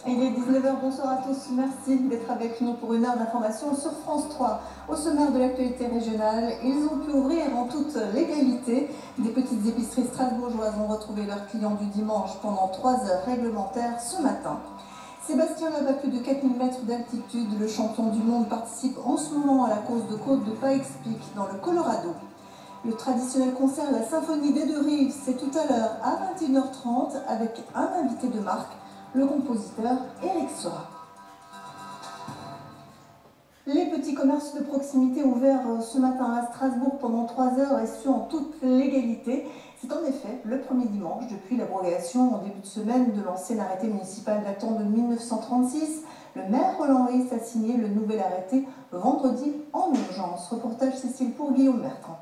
Il est 19 h, bonsoir à tous, merci d'être avec nous pour une heure d'information sur France 3. Au sommaire de l'actualité régionale, ils ont pu ouvrir en toute légalité. Des petites épiceries strasbourgeoises ont retrouvé leurs clients du dimanche pendant 3 heures réglementaires ce matin. Sébastien Loeb a plus de 4000 mètres d'altitude. Le champion du monde participe en ce moment à la course de côte de Pikes Peak dans le Colorado. Le traditionnel concert La Symphonie des Deux Rives, c'est tout à l'heure à 21 h 30 avec un invité de marque, le compositeur Éric Soa. Les petits commerces de proximité ouverts ce matin à Strasbourg pendant 3 heures et ce en toute légalité. C'est en effet le premier dimanche depuis l'abrogation en début de semaine de l'ancien arrêté municipal datant de 1936. Le maire Roland Ries a signé le nouvel arrêté vendredi en urgence. Reportage Cécile pour Guillaume Bertrand.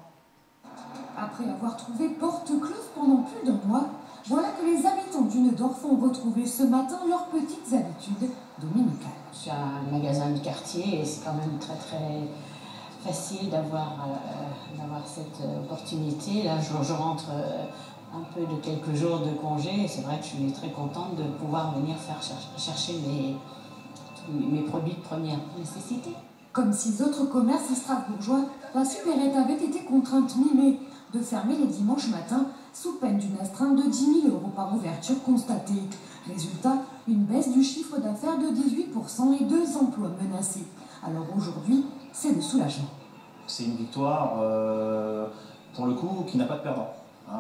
Après avoir trouvé porte close pendant plus d'un mois, voilà que les habitants du Neudorf ont retrouvé ce matin leurs petites habitudes dominicales. Je suis à un magasin de quartier et c'est quand même très facile d'avoir cette opportunité. Là, je rentre un peu de quelques jours de congé et c'est vrai que je suis très contente de pouvoir venir faire chercher mes produits de première nécessité. Comme 6 autres commerces strasbourgeois, la supérette avait été contrainte mi-mai de fermer les dimanches matins sous peine d'une astreinte de 10 000 € par ouverture constatée. Résultat, une baisse du chiffre d'affaires de 18% et 2 emplois menacés. Alors aujourd'hui, c'est le soulagement. C'est une victoire, pour le coup, qui n'a pas de perdant.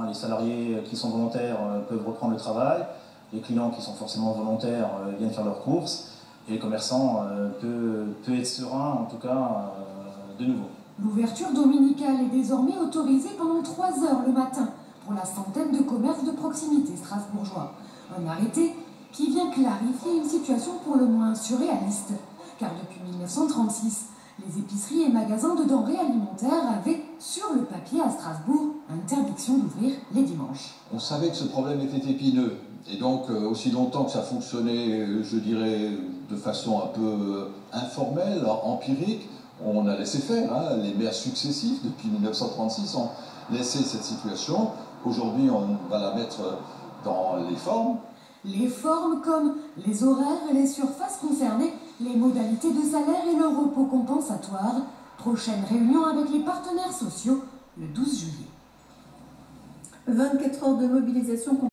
Les salariés qui sont volontaires peuvent reprendre le travail, les clients qui sont forcément volontaires viennent faire leurs courses, et les commerçants peuvent être sereins, en tout cas, de nouveau. L'ouverture dominicale est désormais autorisée pendant 3 heures le matin pour la centaine de commerces de proximité strasbourgeois. Un arrêté qui vient clarifier une situation pour le moins surréaliste. Car depuis 1936, les épiceries et magasins de denrées alimentaires avaient, sur le papier à Strasbourg, interdiction d'ouvrir les dimanches. On savait que ce problème était épineux. Et donc, aussi longtemps que ça fonctionnait, je dirais, de façon un peu informelle, empirique, on a laissé faire. Les maires successifs, depuis 1936, ont laissé cette situation. Aujourd'hui, on va la mettre dans les formes. Les formes comme les horaires et les surfaces concernées, les modalités de salaire et le repos compensatoire. Prochaine réunion avec les partenaires sociaux le 12 juillet. 24 heures de mobilisation